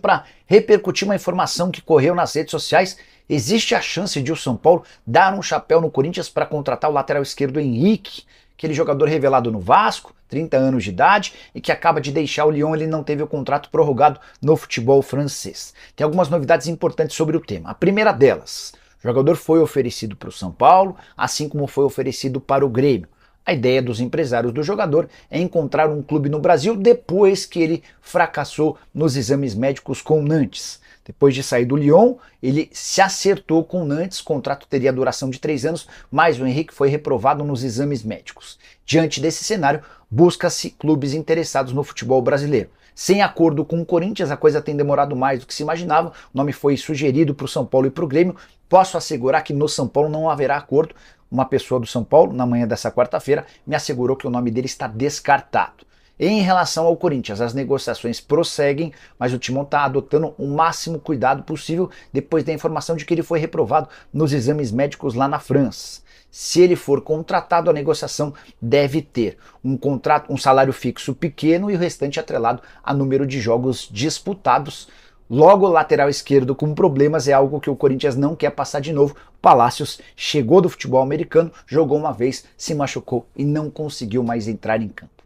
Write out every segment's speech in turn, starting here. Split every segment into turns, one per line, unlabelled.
Para repercutir uma informação que correu nas redes sociais, existe a chance de o São Paulo dar um chapéu no Corinthians para contratar o lateral esquerdo Henrique, aquele jogador revelado no Vasco, 30 anos de idade, e que acaba de deixar o Lyon. Ele não teve o contrato prorrogado no futebol francês. Tem algumas novidades importantes sobre o tema. A primeira delas, o jogador foi oferecido para o São Paulo, assim como foi oferecido para o Grêmio. A ideia dos empresários do jogador é encontrar um clube no Brasil depois que ele fracassou nos exames médicos com o Nantes. Depois de sair do Lyon, ele se acertou com o Nantes, o contrato teria duração de 3 anos, mas o Henrique foi reprovado nos exames médicos. Diante desse cenário, busca-se clubes interessados no futebol brasileiro. Sem acordo com o Corinthians, a coisa tem demorado mais do que se imaginava, o nome foi sugerido para o São Paulo e para o Grêmio. Posso assegurar que no São Paulo não haverá acordo. Uma pessoa do São Paulo, na manhã dessa quarta-feira, me assegurou que o nome dele está descartado. Em relação ao Corinthians, as negociações prosseguem, mas o Timão está adotando o máximo cuidado possível depois da informação de que ele foi reprovado nos exames médicos lá na França. Se ele for contratado, a negociação deve ter um salário fixo pequeno e o restante atrelado a número de jogos disputados. Logo, o lateral esquerdo com problemas é algo que o Corinthians não quer passar de novo. Palácios chegou do futebol americano, jogou uma vez, se machucou e não conseguiu mais entrar em campo.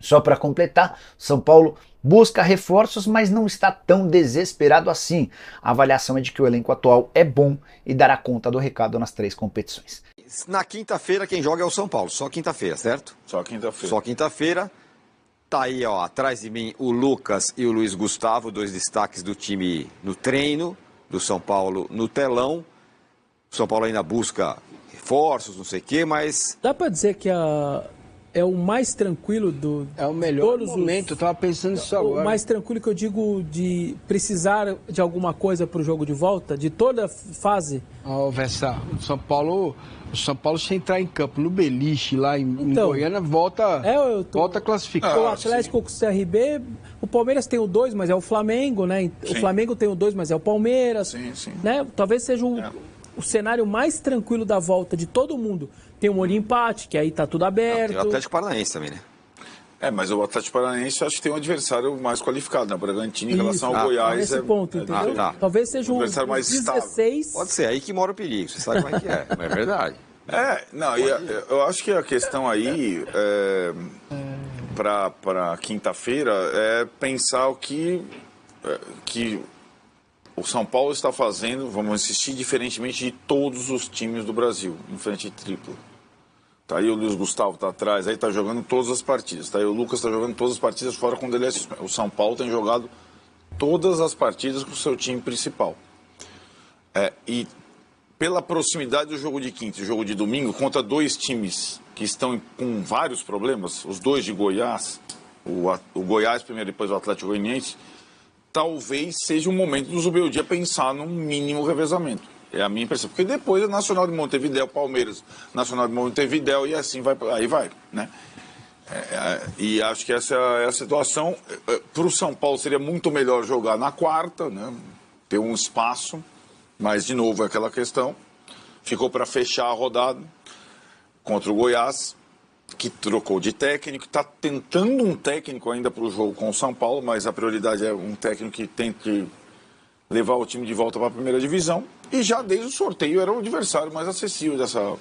Só para completar, São Paulo busca reforços, mas não está tão desesperado assim. A avaliação é de que o elenco atual é bom e dará conta do recado nas 3 competições.
Na quinta-feira quem joga é o São Paulo, só quinta-feira, certo?
Só quinta-feira.
Só quinta-feira. Tá aí, ó, atrás de mim o Lucas e o Luiz Gustavo, 2 destaques do time no treino, do São Paulo no telão. O São Paulo ainda busca reforços, não sei o quê, mas...
Dá pra dizer que é o mais tranquilo do...
É o melhor momento, eu tava pensando nisso agora.
O mais tranquilo que eu digo de precisar de alguma coisa pro jogo de volta, de toda fase?
Ó, Vessa, o São Paulo se entrar em campo no Beliche, lá em Goiânia, volta classificado.
O Atlético com o CRB, o Palmeiras tem o 2, mas é o Flamengo, né? Sim. O Flamengo tem o 2, mas é o Palmeiras.
Sim, sim.
Né? Talvez seja o cenário mais tranquilo da volta de todo mundo. Tem um olho empate, que aí tá tudo aberto.
Tem o Atlético Paranaense também, né?
Mas o Atlético Paranaense acho que tem um adversário mais qualificado, né? O Bragantino em relação ao Goiás.
Nesse ponto, entendeu? Talvez seja um
adversário mais
16.
estável.
Pode ser, aí que mora o perigo, você sabe como é que é, não é verdade?
Eu acho que a questão aí, para quinta-feira, é pensar o que o São Paulo está fazendo, vamos insistir, diferentemente de todos os times do Brasil, em frente tripla. Tá aí o Luiz Gustavo tá atrás, aí tá jogando todas as partidas. Tá aí o Lucas tá jogando todas as partidas, fora quando ele é suspenso. O São Paulo tem jogado todas as partidas com o seu time principal. E pela proximidade do jogo de quinta e jogo de domingo, contra 2 times que estão com vários problemas, os 2 de Goiás, o Goiás primeiro e depois o Atlético Goianiense, talvez seja um momento do Zubeldia pensar num mínimo revezamento. É a minha impressão. Porque depois é Nacional de Montevidéu, Palmeiras, Nacional de Montevidéu e assim vai, aí vai, né? E acho que essa é a situação. Para o São Paulo seria muito melhor jogar na quarta, né? Ter um espaço, mas de novo é aquela questão. Ficou para fechar a rodada contra o Goiás, que trocou de técnico, está tentando um técnico ainda para o jogo com o São Paulo, mas a prioridade é um técnico que tente levar o time de volta para a primeira divisão. E já desde o sorteio era o adversário mais acessível dessa...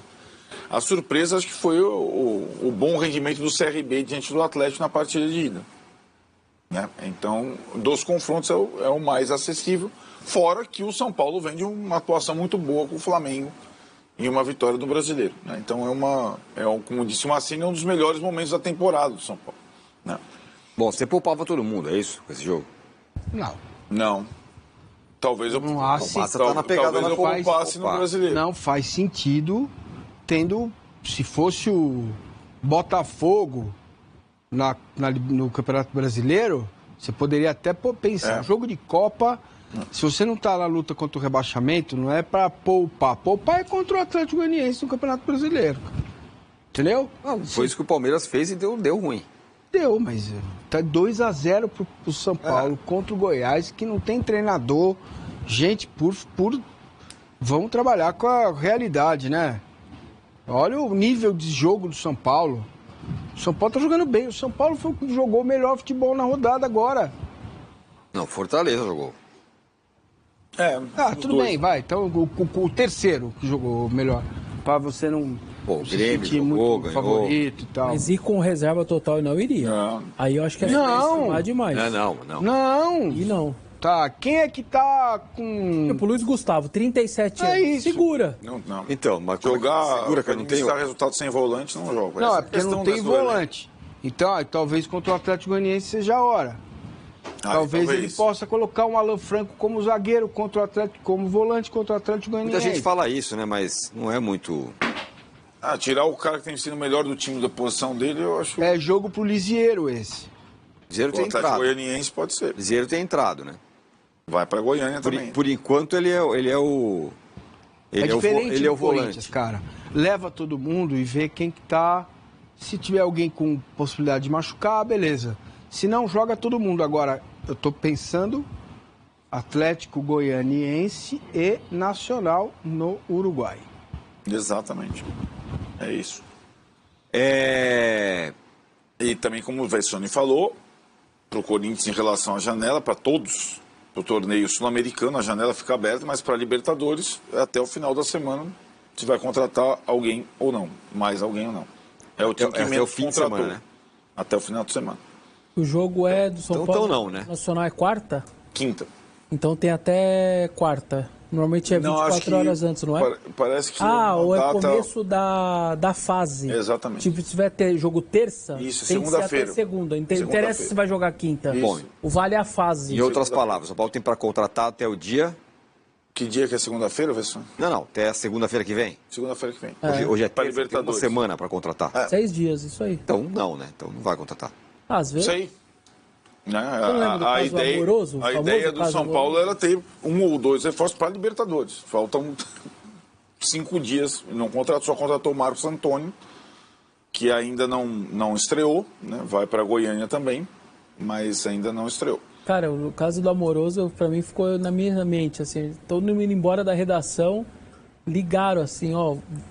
A surpresa acho que foi o bom rendimento do CRB diante do Atlético na partida de ida. Né? Então, dos confrontos é o mais acessível, fora que o São Paulo vem de uma atuação muito boa com o Flamengo em uma vitória do Brasileiro. Né? Então, como disse o Massini, é um dos melhores momentos da temporada do São Paulo. Né?
Bom, você poupava todo mundo, é isso, com esse jogo?
Não. Talvez eu
poupasse
no Brasileiro.
Não faz sentido, se fosse o Botafogo no Campeonato Brasileiro, você poderia até pensar, jogo de Copa, se você não está na luta contra o rebaixamento, não é para poupar. Poupar é contra o Atlético Goianiense no Campeonato Brasileiro. Entendeu?
Foi isso que o Palmeiras fez e deu ruim.
Deu, mas tá 2-0 pro São Paulo contra o Goiás, que não tem treinador. Gente, vamos trabalhar com a realidade, né? Olha o nível de jogo do São Paulo. O São Paulo tá jogando bem. O São Paulo foi o que jogou o melhor futebol na rodada agora.
Não, Fortaleza jogou.
Tudo bem, vai. Então, o terceiro que jogou melhor. Pra você não
Pô, o
se
Grêmio
sentir
jogou,
muito
ganhou.
favorito e tal.
Mas ir com reserva total eu não iria.
Não.
Aí eu acho que é
Não.
subestimar demais.
Não.
Não!
E não.
Tá, quem é que tá com...
Tipo, Luiz Gustavo, 37
É
anos.
isso.
Segura.
Não.
Então, mas como é que
Jogar,
segura que eu não tenho?
resultado sem volante, não joga.
Não,
Essa
é porque
questão
não tem
do elenco.
volante. Então, talvez contra o Atlético Goianiense seja a hora. Talvez ele possa colocar um Alan Franco como zagueiro contra o Atlético, como volante contra o Atlético Goianiense.
Muita gente fala isso, né? Mas não é muito...
Tirar o cara que tem sido o melhor do time da posição dele, eu acho.
É jogo pro Lisieiro esse.
Lisieiro
O
tem
Atlético
entrado.
Goianiense pode ser.
Lisieiro tem entrado, né?
Vai pra Goiânia também.
Por enquanto ele é o...
É diferente
ele é o
do Corinthians,
volante.
cara. Leva todo mundo e vê quem que tá... Se tiver alguém com possibilidade de machucar, beleza. Se não, joga todo mundo. Agora, eu tô pensando Atlético Goianiense e Nacional no Uruguai.
Exatamente. É isso.
É...
E também, como o Vessone falou, pro Corinthians em relação à janela, para todos, pro torneio sul-americano, a janela fica aberta, mas para Libertadores, até o final da semana, se vai contratar alguém ou não. Mais alguém ou não. É o time que
até
menos
o fim de
contratou.
semana, né?
Até o final de semana.
O jogo é do São
Então
Paulo.
não, né?
Nacional é quarta?
Quinta.
Então tem até quarta. Normalmente é 24 horas antes, não é?
Parece que
Ou é
data...
começo da fase.
Exatamente.
Tipo, se tiver ter jogo terça,
Isso,
tem que ser
segunda-feira.
até segunda. Interessa
Segunda-feira.
se vai jogar quinta.
Isso.
Bom,
O vale é a fase.
em outras palavras, o São Paulo tem para contratar até o dia...
Que dia que é segunda-feira, Vessone?
Não, até a segunda-feira que vem.
Segunda-feira que vem.
Hoje é
Pra
terça, tem uma
Libertadores.
semana para contratar.
6 dias, isso aí.
Então não, né? Então não vai contratar.
Às vezes.
Isso aí. Né?
não lembra do caso Amoroso? O
A
famoso
ideia do
caso
São
Amoroso?
Paulo era ter 1 ou 2 reforços para Libertadores. Faltam 5 dias. Não contratou, só contratou o Marcos Antônio, que ainda não estreou. Né? Vai para Goiânia também, mas ainda não estreou.
Cara, o caso do Amoroso, pra mim, ficou na minha mente, assim, todo mundo indo embora da redação, ligaram assim,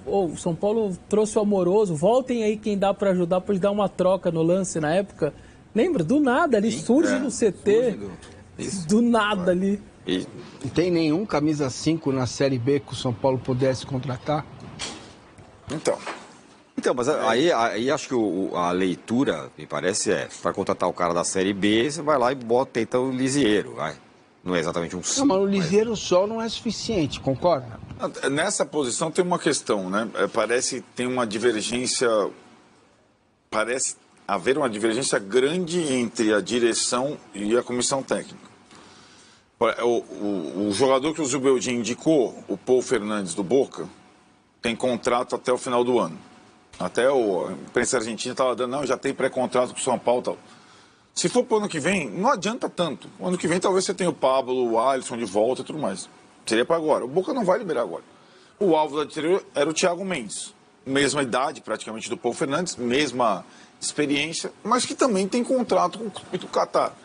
o São Paulo trouxe o Amoroso, voltem aí quem dá pra ajudar, pode dar uma troca no lance na época. Lembra? Do nada ali, surge no CT, do nada ali.
E
Não tem nenhum camisa 5 na Série B que o São Paulo pudesse contratar?
Então,
mas aí acho que a leitura, me parece, para contratar o cara da Série B, você vai lá e tenta o Lisieiro, vai. Não é exatamente um
Não, mas o Lisieiro só não é suficiente, concorda?
nessa posição tem uma questão, né? Parece que tem uma divergência. Parece haver uma divergência grande entre a direção e a comissão técnica. O jogador que o Zubeldia indicou, o Paul Fernandes do Boca, tem contrato até o final do ano. Até a imprensa argentina estava dando, não, já tem pré-contrato com o São Paulo e tal. Se for para o ano que vem, não adianta tanto. O ano que vem talvez você tenha o Pablo, o Alisson de volta e tudo mais. Seria para agora. O Boca não vai liberar agora. O alvo da diretoria era o Thiago Mendes. Mesma idade praticamente do Paul Fernandes, mesma experiência, mas que também tem contrato com o clube do Catar.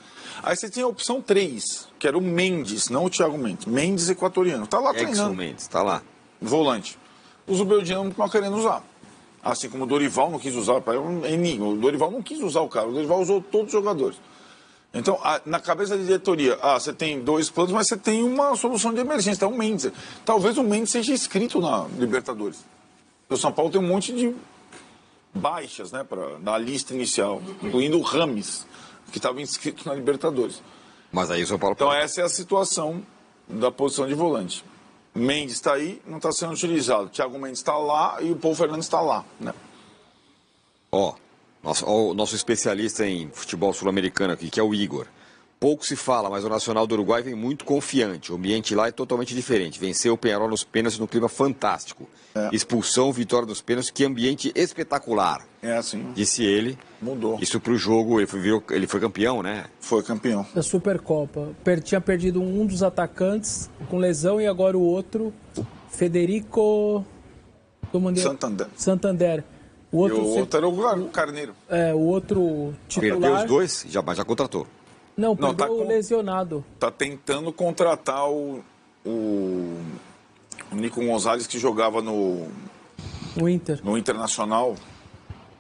Aí você tem a opção 3, que era o Mendes, não o Thiago Mendes. Mendes equatoriano. Está lá treinando.
Mendes, tá lá.
Volante. O Zubeldia não está querendo usar. Assim como o Dorival não quis usar, é um enigma. O Dorival não quis usar o cara, o Dorival usou todos os jogadores. Então, na cabeça da diretoria, você tem 2 planos, mas você tem uma solução de emergência, então o Mendes. Talvez o Mendes seja inscrito na Libertadores. O São Paulo tem um monte de baixas, né, na lista inicial, incluindo o Rames, que estava inscrito na Libertadores.
Mas aí o São Paulo...
Então essa é a situação da posição de volante. Mendes está aí, não está sendo utilizado. Thiago Mendes está lá e o Paul Fernandes está lá, né?
O nosso especialista em futebol sul-americano aqui, que é o Igor. Pouco se fala, mas o Nacional do Uruguai vem muito confiante. O ambiente lá é totalmente diferente. Venceu o Peñarol nos pênaltis num clima fantástico. Expulsão, vitória dos pênaltis, que ambiente espetacular.
É assim.
Disse ele.
Mudou.
Isso pro jogo, ele foi campeão, né?
Foi campeão.
Da Supercopa. Tinha perdido um dos atacantes com lesão e agora o outro, Federico Santander. O outro,
e o outro era o Carneiro.
o outro titular.
Perdeu os dois, mas já contratou.
Não, perdeu o lesionado.
Tá tentando contratar o Nico Gonzalez, que jogava no
O Inter.
Internacional.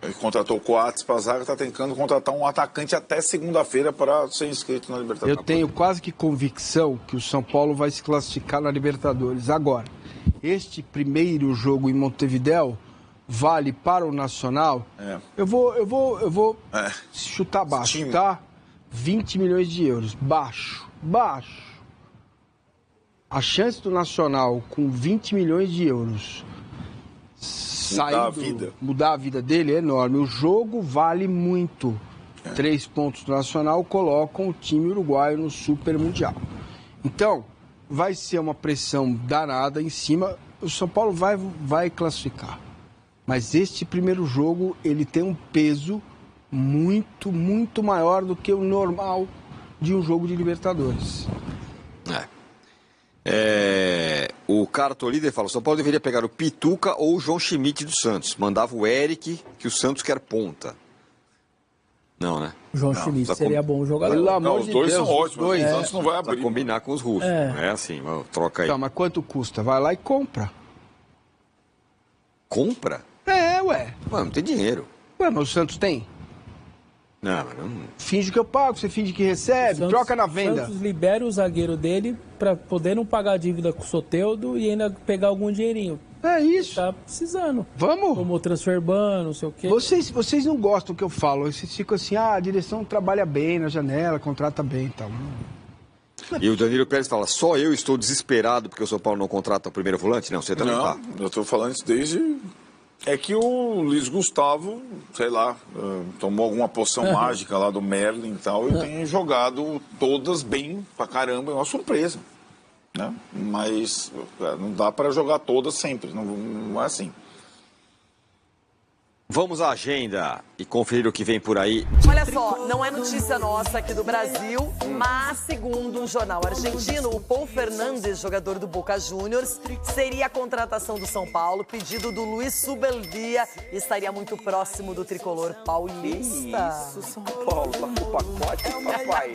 Ele contratou o Coates para a zaga, está tentando contratar um atacante até segunda-feira para ser inscrito na Libertadores.
Eu tenho quase que convicção que o São Paulo vai se classificar na Libertadores. Agora, este primeiro jogo em Montevidéu vale para o Nacional. Eu vou chutar baixo, tá? 20 milhões de euros. Baixo. A chance do Nacional com 20 milhões de euros mudar a vida dele é enorme. O jogo vale muito. 3 pontos do Nacional colocam o time uruguaio no Super Mundial. Então, vai ser uma pressão danada em cima. O São Paulo vai classificar. Mas este primeiro jogo, ele tem um peso muito, muito maior do que o normal de um jogo de Libertadores.
O Carto Líder fala: o São Paulo deveria pegar o Pituca ou o João Schmidt do Santos. Mandava o Eric, que o Santos quer ponta. Não, né?
O João Schmidt seria bom jogador.
Os dois são ótimos. O Santos não vai abrir.
Pra combinar com os russos. É assim, troca aí.
Tá, mas quanto custa? Vai lá e compra.
Compra?
Ué,
não tem dinheiro.
Ué, mas o Santos tem?
Não, mas não...
Finge que eu pago, você finge que recebe,
Santos,
troca na venda.
O Santos libera o zagueiro dele pra poder não pagar a dívida com o Soteldo e ainda pegar algum dinheirinho.
É isso.
Tá precisando.
Vamos.
Como transfer ban, não sei o quê.
Vocês não gostam do que eu falo. Vocês ficam assim, a direção trabalha bem na janela, contrata bem e tal.
E o Danilo Pérez fala: só eu estou desesperado porque o São Paulo não contrata o primeiro volante? Não, você também tá.
Eu estou falando isso desde... É que o Luiz Gustavo, sei lá, tomou alguma poção mágica lá do Merlin e tal, e tem jogado todas bem pra caramba, é uma surpresa, né? Mas não dá para jogar todas sempre, não é assim.
Vamos à agenda e conferir o que vem por aí.
Olha só, não é notícia nossa aqui do Brasil, mas segundo um jornal argentino, o Paul Fernandes, jogador do Boca Juniors, seria a contratação do São Paulo. Pedido do Luiz Subeldia, estaria muito próximo do tricolor paulista.
Isso, São Paulo, tá com o pacote, papai.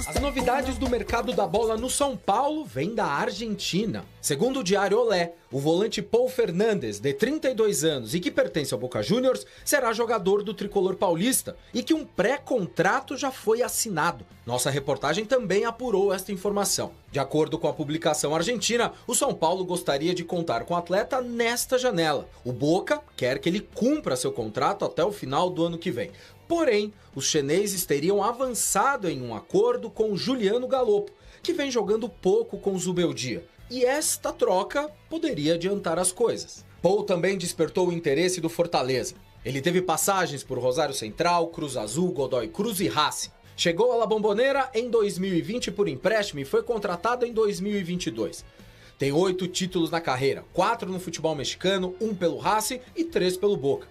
As novidades do mercado da bola no São Paulo vêm da Argentina. Segundo o Diário Olé, o volante Paul Fernandes, de 32 anos e que pertence ao Boca Juniors, será jogador do tricolor paulista e que um pré-contrato já foi assinado. Nossa reportagem também apurou esta informação. De acordo com a publicação argentina, o São Paulo gostaria de contar com o atleta nesta janela. O Boca quer que ele cumpra seu contrato até o final do ano que vem. Porém, os chineses teriam avançado em um acordo com o Juliano Galopo, que vem jogando pouco com o Zubeldia. E esta troca poderia adiantar as coisas. Paul também despertou o interesse do Fortaleza. Ele teve passagens por Rosário Central, Cruz Azul, Godoy Cruz e Racing. Chegou à La Bombonera em 2020 por empréstimo e foi contratado em 2022. Tem 8 títulos na carreira, 4 no futebol mexicano, 1 pelo Racing e 3 pelo Boca.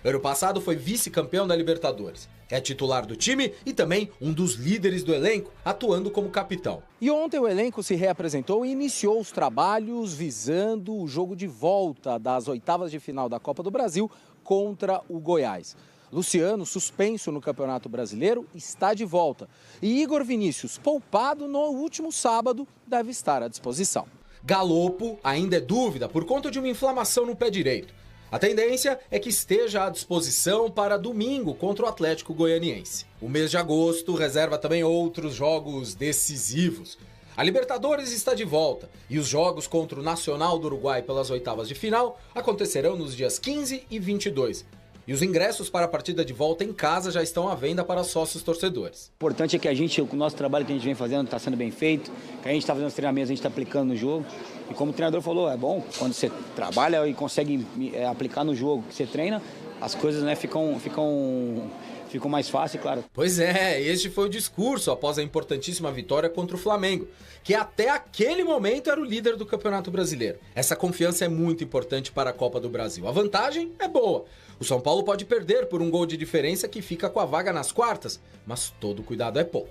Ano passado foi vice-campeão da Libertadores. É titular do time e também um dos líderes do elenco, atuando como capitão.
E ontem o elenco se reapresentou e iniciou os trabalhos visando o jogo de volta das oitavas de final da Copa do Brasil contra o Goiás. Luciano, suspenso no Campeonato Brasileiro, está de volta. E Igor Vinícius, poupado no último sábado, deve estar à disposição.
Galopo ainda é dúvida por conta de uma inflamação no pé direito. A tendência é que esteja à disposição para domingo contra o Atlético Goianiense. O mês de agosto reserva também outros jogos decisivos. A Libertadores está de volta e os jogos contra o Nacional do Uruguai pelas oitavas de final acontecerão nos dias 15 e 22. E os ingressos para a partida de volta em casa já estão à venda para sócios torcedores.
O importante é que o nosso trabalho que a gente vem fazendo está sendo bem feito, que a gente está fazendo os treinamentos, a gente está aplicando no jogo. E como o treinador falou, é bom quando você trabalha e consegue aplicar no jogo que você treina, as coisas, né, ficam mais fáceis, claro.
Pois é, este foi o discurso após a importantíssima vitória contra o Flamengo, que até aquele momento era o líder do Campeonato Brasileiro. Essa confiança é muito importante para a Copa do Brasil. A vantagem é boa. O São Paulo pode perder por um gol de diferença que fica com a vaga nas quartas, mas todo cuidado é pouco.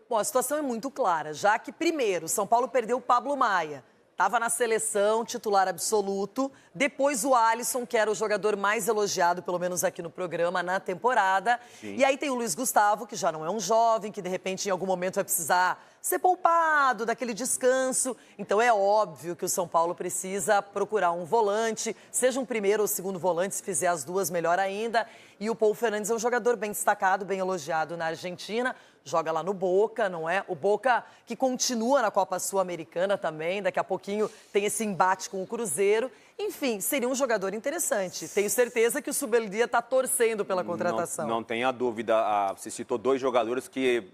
Bom, a situação é muito clara, já que primeiro o São Paulo perdeu o Pablo Maia, estava na seleção, titular absoluto, depois o Alisson, que era o jogador mais elogiado, pelo menos aqui no programa, na temporada, e aí tem o Luiz Gustavo, que já não é um jovem, que de repente em algum momento vai precisar ser poupado, daquele descanso. Então é óbvio que o São Paulo precisa procurar um volante, seja um primeiro ou segundo volante, se fizer as duas, melhor ainda. E o Paul Fernandes é um jogador bem destacado, bem elogiado na Argentina, joga lá no Boca, não é? O Boca que continua na Copa Sul-Americana também, daqui a pouquinho tem esse embate com o Cruzeiro. Enfim, seria um jogador interessante. Tenho certeza que o Zubeldia está torcendo pela contratação.
Não tenha dúvida. Você citou 2 jogadores que,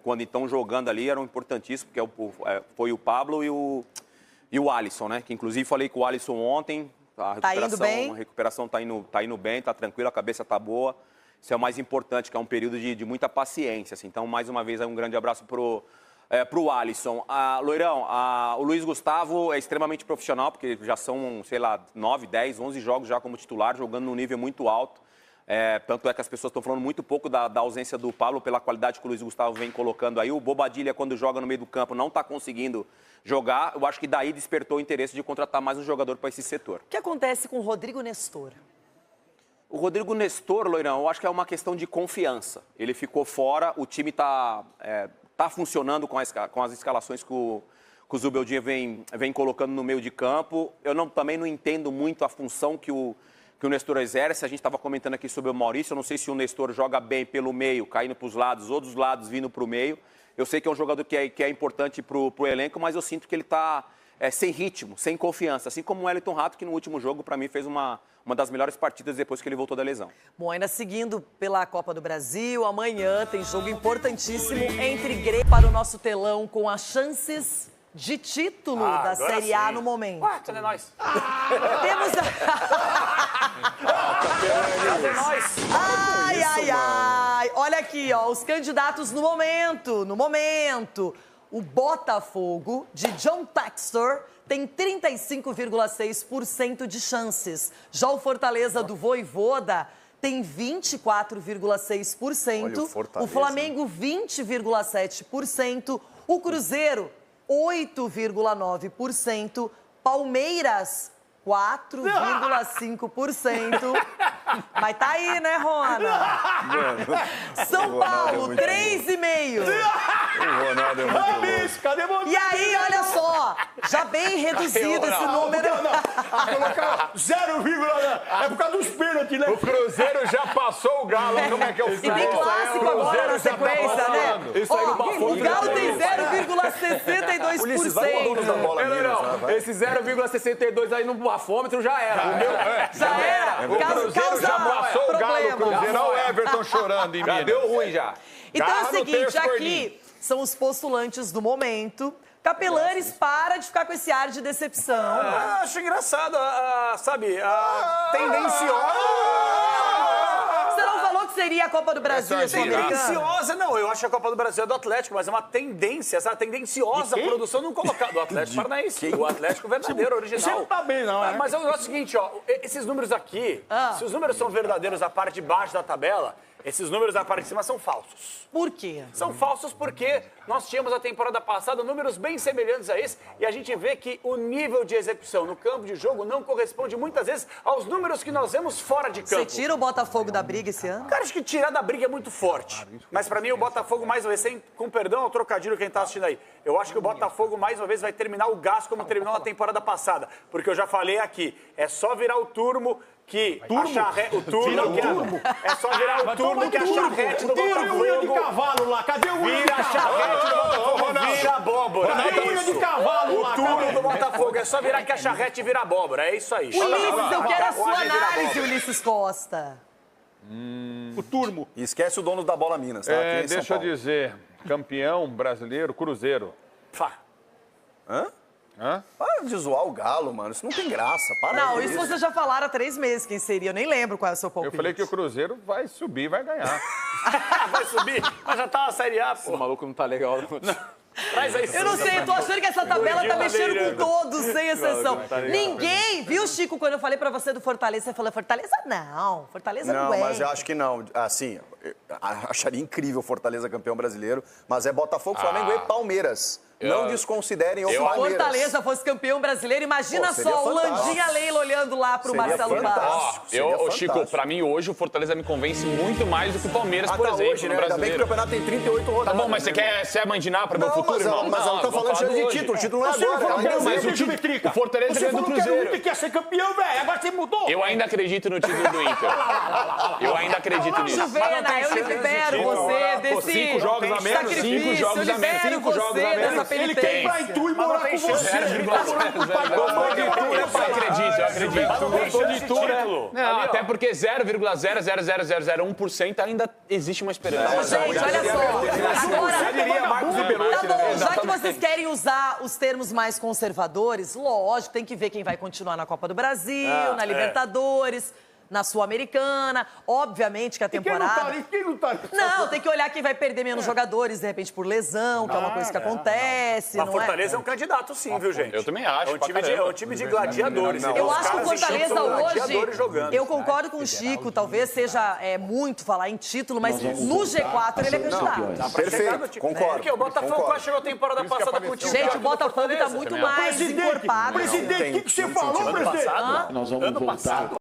quando estão jogando ali, eram importantíssimos, que foi o Pablo e o Alisson, né? Que inclusive falei com o Alisson ontem. A recuperação tá indo bem, tá tranquila, a cabeça tá boa. Isso é o mais importante, que é um período de muita paciência. Assim. Então, mais uma vez, um grande abraço pro Alisson. Loirão, o Luiz Gustavo é extremamente profissional, porque já são, sei lá, 9, 10, 11 jogos já como titular, jogando num nível muito alto. Tanto é que as pessoas estão falando muito pouco da ausência do Pablo, pela qualidade que o Luiz Gustavo vem colocando aí. O Bobadilla, quando joga no meio do campo, não está conseguindo jogar. Eu acho que daí despertou o interesse de contratar mais um jogador para esse setor.
O que acontece com o Rodrigo Nestor?
O Rodrigo Nestor, Loirão, eu acho que é uma questão de confiança. Ele ficou fora, o time tá funcionando com as escalações que o Zubeldia vem colocando no meio de campo. Eu também não entendo muito a função que o Nestor exerce. A gente estava comentando aqui sobre o Maurício. Eu não sei se o Nestor joga bem pelo meio, caindo para os lados, ou dos lados vindo para o meio. Eu sei que é um jogador que é importante para o elenco, mas eu sinto que ele está sem ritmo, sem confiança. Assim como o Wellington Rato, que no último jogo, para mim, fez uma das melhores partidas depois que ele voltou da lesão.
Bom, ainda seguindo pela Copa do Brasil, amanhã tem jogo importantíssimo entre Grêmio para o nosso telão com as chances de título da Série A no momento.
Ué, cadê nós?
Temos
Cadê nós?
Ai. Olha aqui, ó, os candidatos no momento. O Botafogo, de John Textor, tem 35,6% de chances. Já o Fortaleza do Vojvoda tem 24,6%. O Flamengo, 20,7%. O Cruzeiro, 8,9%. Palmeiras, 4,5%. Mas tá aí, né, Rona? São Paulo, 3,5%.
O Ronaldo é muito louco.
Cadê você?
E aí, olha só, já bem reduzido esse número.
Colocar 0, é por causa dos pênaltis, né?
O Cruzeiro já passou o Galo. Como é que é o
E tem clássico agora na sequência, né? O Galo tem 0,62%.
Ulisses, vai pro dono da bola.
Não. Esse 0,62 aí no bafômetro já era.
Já era.
O Cruzeiro já passou o Galo. O Cruzeiro, olha o Everton chorando em
Já deu ruim já.
Então é o seguinte, aqui são os postulantes do momento. Capelanes, para de ficar com esse ar de decepção.
Acho engraçado, tendenciosa.
Você não falou que seria a Copa do Brasil esse americano?
Tendenciosa, não. Eu acho que a Copa do Brasil é do Atlético, mas é uma tendência, essa tendenciosa produção não colocar do Atlético Paranaense. O Atlético verdadeiro, original.
Você não tá bem, não, é?
Mas é o seguinte, ó, esses números aqui, se os números são verdadeiros a parte de baixo da tabela, esses números da parte de cima são falsos.
Por quê?
São falsos porque nós tínhamos a temporada passada números bem semelhantes a esse e a gente vê que o nível de execução no campo de jogo não corresponde muitas vezes aos números que nós vemos fora de campo.
Você tira o Botafogo da briga esse ano?
Cara, acho que tirar da briga é muito forte. Mas pra mim o Botafogo mais uma vez, com perdão ao trocadilho quem tá assistindo aí, eu acho que o Botafogo mais uma vez vai terminar o gás como terminou na temporada passada. Porque eu já falei aqui, é só virar o turmo que é só virar o turno que a charrete do Botafogo
unha de cavalo lá, cadê o unha de
vira a charrete do Botafogo, vira abóbora.
Cadê o unha de cavalo lá?
O turno do Botafogo é só virar que a charrete vira abóbora, é isso aí.
Ulisses, eu quero a sua análise, Ulisses Costa.
O turmo.
E esquece o dono da bola Minas, tá? Aqui em São
Deixa eu
Paulo.
dizer, campeão brasileiro, Cruzeiro.
Para de zoar o Galo, mano. Isso não tem graça. Para
Não,
com
isso vocês já falaram há 3 meses quem seria. Eu nem lembro qual é o seu palpite.
Eu falei que o Cruzeiro vai subir e vai ganhar.
Vai subir, mas já tá na Série A, pô.
O maluco não tá legal.
Traz aí.
Eu não sei, eu tô achando que essa tabela tá mexendo com todos, sem exceção. Ninguém, viu, Chico, quando eu falei pra você do Fortaleza, você falou, Fortaleza não, Fortaleza não é.
Não, mas eu acho que não. Assim, eu acharia incrível o Fortaleza campeão brasileiro, mas é Botafogo, Flamengo e Palmeiras. Não desconsiderem o
Se o
Palmeiras.
Fortaleza fosse campeão brasileiro, imagina
seria
só o
fantástico.
Landinha Leila olhando lá pro
Seria
Marcelo Bastos.
Chico, pra mim hoje o Fortaleza me convence muito mais do que o Palmeiras, por exemplo,
hoje,
no
né? Ainda bem que o
brasileiro.
campeonato tem 38 rodadas.
Tá bom, mas você quer mandinar para o meu futuro?
jogador, irmão.
Mas ela tá falando de título. O título não é agora.
Mas o Fortaleza ganhou do Cruzeiro.
Você quer ser campeão, velho. Agora você mudou.
Eu ainda acredito no título do Inter. Eu ainda acredito nisso.
Juvena, eu libero você desse
5 jogos a menos, 5 jogos a menos, 5 jogos a menos.
Ele quer ir pra Itu e morar com você.
Eu acredito.
Gostou de Itu, né?
Não, até porque 0,00001% ainda existe uma esperança.
Gente, olha só. Agora, tá bom, já que vocês querem usar os termos mais conservadores, lógico, tem que ver quem vai continuar na Copa do Brasil, na Libertadores, na Sul-Americana. Obviamente que a temporada...
Quem não tá?
Não, tem que olhar quem vai perder menos jogadores, de repente, por lesão, que é uma coisa que acontece,
Mas
não
Fortaleza é um candidato, sim, viu, gente?
Eu também acho.
É um time de gladiadores.
Eu acho que o Fortaleza hoje,
jogando.
eu concordo com o Chico, talvez seja muito falar em título, mas no G4 ele é candidato.
Perfeito, concordo.
Porque o Botafogo quase chegou a temporada passada com o time.
Gente, o Botafogo tá muito mais encorpado.
Presidente, o que você falou, presidente?
Nós vamos voltar